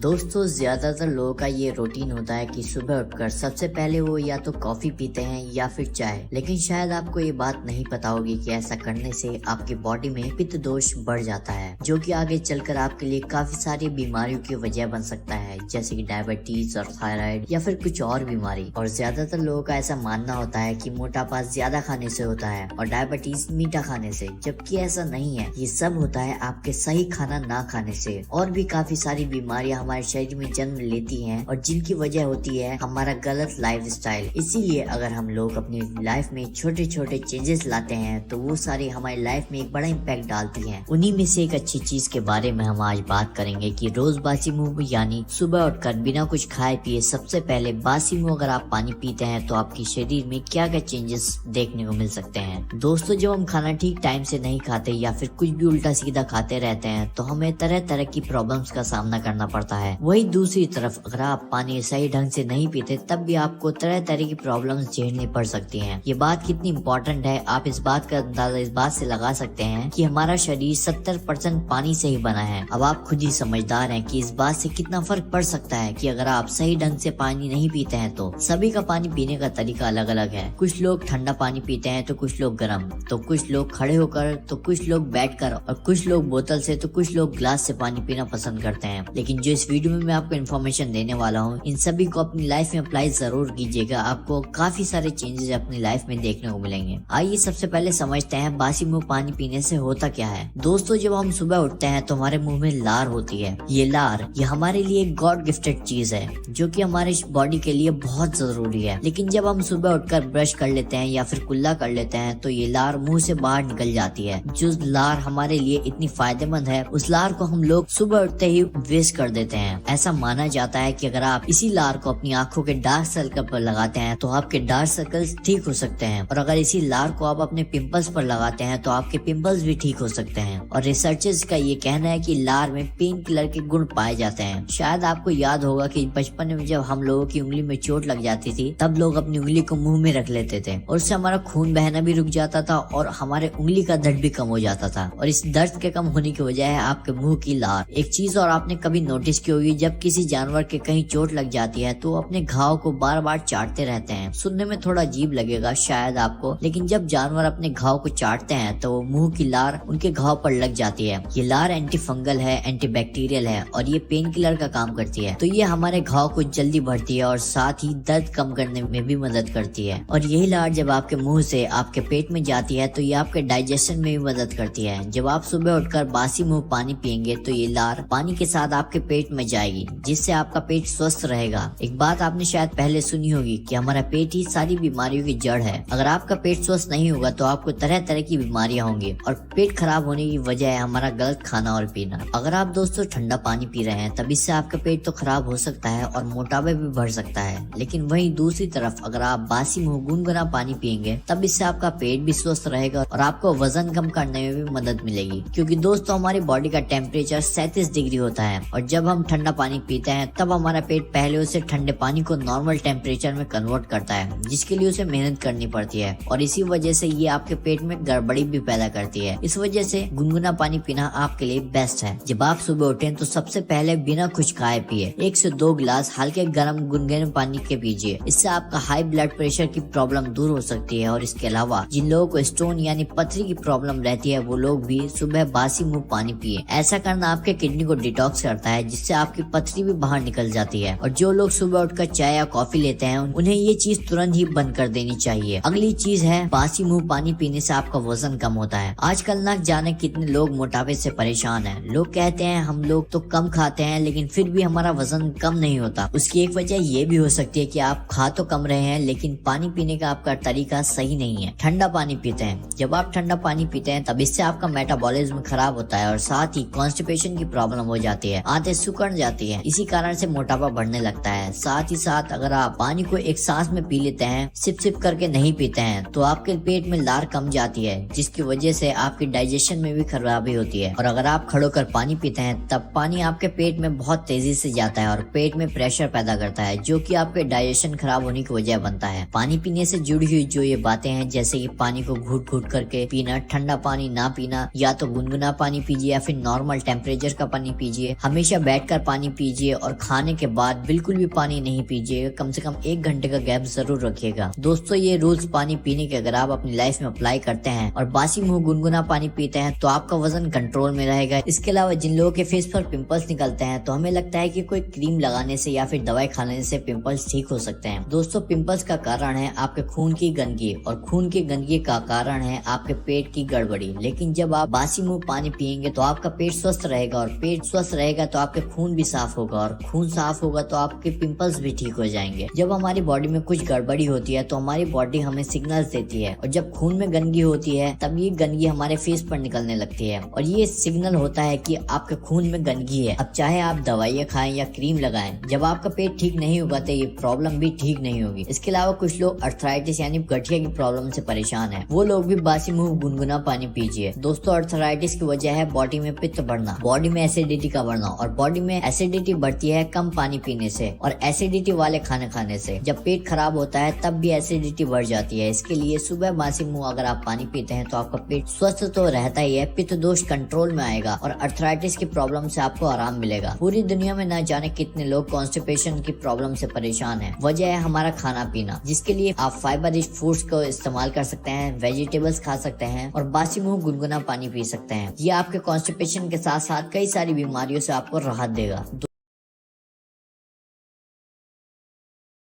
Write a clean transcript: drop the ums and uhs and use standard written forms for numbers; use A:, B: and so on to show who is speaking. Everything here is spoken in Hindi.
A: दोस्तों ज्यादातर लोगों का ये रूटीन होता है कि सुबह उठकर सबसे पहले वो या तो कॉफी पीते हैं या फिर चाय। लेकिन शायद आपको ये बात नहीं पता होगी कि ऐसा करने से आपकी बॉडी में पित्त दोष बढ़ जाता है, जो कि आगे चलकर आपके लिए काफी सारी बीमारियों की वजह बन सकता है, जैसे कि डायबिटीज और थायराइड या फिर कुछ और बीमारी। और ज्यादातर लोगों का ऐसा मानना होता है कि मोटापा ज्यादा खाने से होता है और डायबिटीज मीठा खाने से, जबकि ऐसा नहीं है। ये सब होता है आपके सही खाना ना खाने से। और भी काफी सारी बीमारियां हमारे शरीर में जन्म लेती हैं और जिनकी वजह होती है हमारा गलत लाइफस्टाइल। इसीलिए अगर हम लोग अपनी लाइफ में छोटे छोटे चेंजेस लाते हैं तो वो सारी हमारी लाइफ में एक बड़ा इम्पैक्ट डालती हैं। उन्हीं में से एक अच्छी चीज के बारे में हम आज बात करेंगे कि रोज बासी मुंह यानी सुबह उठकर बिना कुछ खाए पिए सबसे पहले बासी मुंह अगर आप पानी पीते हैं तो आपके शरीर में क्या क्या चेंजेस देखने को मिल सकते हैं। दोस्तों, जब हम खाना ठीक टाइम से नहीं खाते या फिर कुछ भी उल्टा सीधा खाते रहते हैं तो हमें तरह तरह की प्रॉब्लम्स का सामना करना पड़ता है। वही दूसरी तरफ अगर आप पानी सही ढंग से नहीं पीते तब भी आपको तरह तरह की प्रॉब्लम्स झेलनी पड़ सकती हैं। ये बात कितनी इम्पोर्टेंट है आप इस बात का अंदाजा इस बात से लगा सकते हैं कि हमारा शरीर 70% पानी से ही बना है। अब आप खुद ही समझदार हैं कि इस बात से कितना फर्क पड़ सकता है कि अगर आप सही ढंग से पानी नहीं पीते हैं तो। सभी का पानी पीने का तरीका अलग अलग है। कुछ लोग ठंडा पानी पीते हैं तो कुछ लोग गर्म, तो कुछ लोग खड़े होकर, तो कुछ लोग बैठकर और कुछ लोग बोतल से, तो कुछ लोग ग्लास से पानी पीना पसंद करते हैं। लेकिन जो इस वीडियो में मैं आपको इन्फॉर्मेशन देने वाला हूँ, इन सभी को अपनी लाइफ में अप्लाई जरूर कीजिएगा। आपको काफी सारे चेंजेस अपनी लाइफ में देखने को मिलेंगे। आइए सबसे पहले समझते हैं बासी मुंह पानी पीने से होता क्या है। दोस्तों, जब हम सुबह उठते हैं तो हमारे मुंह में लार होती है। ये लार ये हमारे लिए गॉड गिफ्टेड चीज है जो कि हमारे बॉडी के लिए बहुत जरूरी है। लेकिन जब हम सुबह उठकर ब्रश कर लेते हैं या फिर कुल्ला कर लेते हैं तो ये लार मुंह से बाहर निकल जाती है। जो लार हमारे लिए इतनी फायदेमंद है उस लार को हम लोग सुबह उठते ही वेस्ट कर देते हैं। ऐसा माना जाता है कि अगर आप इसी लार को अपनी आंखों के डार्क सर्कल पर लगाते हैं तो आपके डार्क सर्कल्स ठीक हो सकते हैं, और अगर इसी लार को आप अपने पिंपल्स पर लगाते हैं तो आपके पिंपल्स भी ठीक हो सकते हैं। और रिसर्चर्स का ये कहना है कि लार में पेन किलर के गुण पाए जाते हैं। शायद आपको याद होगा कि बचपन में जब हम लोगों की उंगली में चोट लग जाती थी तब लोग अपनी उंगली को मुंह में रख लेते थे और उससे हमारा खून बहना भी रुक जाता था और हमारे उंगली का दर्द भी कम हो जाता था। और इस दर्द के कम होने की वजह है आपके मुंह की लार। एक चीज और आपने कभी नोटिस की होगी, जब किसी जानवर के कहीं चोट लग जाती है तो अपने घाव को बार बार चाटते रहते हैं। सुनने में थोड़ा अजीब लगेगा शायद आपको, लेकिन जब जानवर अपने घाव को चाटते हैं तो मुंह की लार उनके घाव पर लग जाती है। ये लार एंटी फंगल है, एंटी बैक्टीरियल है और ये पेन किलर का काम करती है। तो ये हमारे घाव को जल्दी भरती है और साथ ही दर्द कम करने में भी मदद करती है। और यही लार जब आपके मुंह से आपके पेट में जाती है तो ये आपके डाइजेशन में भी मदद करती है। जब आप सुबह उठकर बासी मुंह पानी पियेंगे तो ये लार पानी के साथ आपके पेट में जाएगी, जिससे आपका पेट स्वस्थ रहेगा। एक बात आपने शायद पहले सुनी होगी कि हमारा पेट ही सारी बीमारियों की जड़ है। अगर आपका पेट स्वस्थ नहीं होगा तो आपको तरह तरह की बीमारियां होंगी, और पेट खराब होने की वजह है हमारा गलत खाना और पीना। अगर आप दोस्तों ठंडा पानी पी रहे हैं तब इससे आपका पेट तो खराब हो सकता है और मोटापा भी बढ़ सकता है। लेकिन वहीं दूसरी तरफ अगर आप बासी मुंह गुनगुना पानी पियेंगे तब इससे आपका पेट भी स्वस्थ रहेगा और आपको वजन कम करने में भी मदद मिलेगी। क्योंकि दोस्तों हमारी बॉडी का टेम्परेचर 37 डिग्री होता है और जब हम ठंडा पानी पीते हैं तब हमारा पेट पहले उसे ठंडे पानी को नॉर्मल टेम्परेचर में कन्वर्ट करता है, जिसके लिए उसे मेहनत करनी पड़ती है और इसी वजह से ये आपके पेट में गड़बड़ी भी पैदा करती है। इस वजह से गुनगुना पानी पीना आपके लिए बेस्ट है। जब आप सुबह उठें तो सबसे पहले बिना कुछ खाए पिए 1 से 2 गिलास हल्के गर्म गुनगुने पानी के पीजिए। इससे आपका हाई ब्लड प्रेशर की प्रॉब्लम दूर हो सकती है। और इसके अलावा जिन लोगों को स्टोन यानी पथरी की प्रॉब्लम रहती है वो लोग भी सुबह बासी मुंह पानी पिए। ऐसा करना आपके किडनी को डिटॉक्स करता है, जिससे आपकी पथरी भी बाहर निकल जाती है। और जो लोग सुबह उठकर चाय या कॉफी लेते हैं उन्हें ये चीज तुरंत ही बंद कर देनी चाहिए। अगली चीज है बासी मुंह पानी पीने से आपका वजन कम होता है। आजकल न जाने कितने लोग मोटापे से परेशान हैं। लोग कहते हैं हम लोग तो कम खाते हैं लेकिन फिर भी हमारा वजन कम नहीं होता। उसकी एक वजह ये भी हो सकती है कि आप खा तो कम रहे हैं लेकिन पानी पीने का आपका तरीका सही नहीं है। ठंडा पानी पीते हैं, जब आप ठंडा पानी पीते हैं तब इससे आपका मेटाबॉलिज्म खराब होता है और साथ ही कॉन्स्टिपेशन की प्रॉब्लम हो जाती है, आंतें सिकुड़ जाती है। इसी कारण से मोटापा बढ़ने लगता है। साथ ही साथ अगर आप पानी को एक सांस में पी लेते हैं, सिप सिप करके नहीं पीते हैं, तो आपके पेट में लार कम जाती है, जिसकी वजह से आपकी डाइजेशन में भी खराबी होती है। और अगर आप खड़े होकर पानी पीते हैं तब पानी आपके पेट में बहुत तेजी से जाता है और पेट में प्रेशर पैदा करता है, जो कि आपके डाइजेशन खराब होने की वजह बनता है। पानी पीने से जुड़ी हुई जो ये बातें हैं, जैसे कि पानी को घूट घूट करके पीना, ठंडा पानी ना पीना, या तो गुनगुना पानी पीजिए या फिर नॉर्मल टेम्परेचर का पानी पीजिए, हमेशा बैठ कर पानी पीजिए और खाने के बाद बिल्कुल भी पानी नहीं पीजिएगा। कम से कम 1 घंटे का गैप जरूर रखिएगा। दोस्तों ये रूल्स पानी पीने के अगर आप अपनी लाइफ में अप्लाई करते हैं और बासी मुंह गुनगुना पानी पीते हैं तो आपका वजन कंट्रोल में रहेगा। इसके अलावा जिन लोगों के फेस पर पिंपल्स निकलते हैं तो हमें लगता है कि कोई क्रीम लगाने से या फिर दवाई खाने से पिंपल्स ठीक हो सकते हैं। दोस्तों पिंपल्स का कारण है आपके खून की गंदगी और खून की गंदगी का कारण है आपके पेट की गड़बड़ी। लेकिन जब आप बासी मुंह पानी पियेंगे तो आपका पेट स्वस्थ रहेगा और पेट स्वस्थ रहेगा तो आपके खून भी साफ होगा और खून साफ होगा तो आपके पिंपल्स भी ठीक हो जाएंगे। जब हमारी बॉडी में कुछ गड़बड़ी होती है तो हमारी बॉडी हमें सिग्नल्स देती है और जब खून में गंदगी होती है तब ये गंदगी हमारे फेस पर निकलने लगती है और ये सिग्नल होता है कि आपके खून में गंदगी है। अब चाहे आप दवाइयाँ खाएं या क्रीम लगाएं, जब आपका पेट ठीक नहीं होगा तो ये प्रॉब्लम भी ठीक नहीं होगी। इसके अलावा कुछ लोग अर्थराइटिस यानी गठिया की प्रॉब्लम से परेशान है, वो लोग भी बासी मुंह गुनगुना पानी पीजिए। दोस्तों अर्थराइटिस की वजह है बॉडी में पित्त बढ़ना, बॉडी में एसिडिटी का बढ़ना और बॉडी में एसिडिटी बढ़ती है कम पानी पीने से और एसिडिटी वाले खाने खाने से। जब पेट खराब होता है तब भी एसिडिटी बढ़ जाती है। इसके लिए सुबह बासी मुंह अगर आप पानी पीते हैं तो आपका पेट स्वस्थ तो रहता ही है, पित्त दोष कंट्रोल में आएगा और अर्थराइटिस की प्रॉब्लम से आपको आराम मिलेगा। पूरी दुनिया में न जाने कितने लोग कॉन्स्टिपेशन की प्रॉब्लम से परेशान है। वजह है हमारा खाना पीना, जिसके लिए आप फाइबर रिच फूड्स को इस्तेमाल कर सकते हैं, वेजिटेबल्स खा सकते हैं और बासी मुंह गुनगुना पानी पी सकते हैं। ये आपके कॉन्स्टिपेशन के साथ साथ कई सारी बीमारियों से आपको राहत देगा।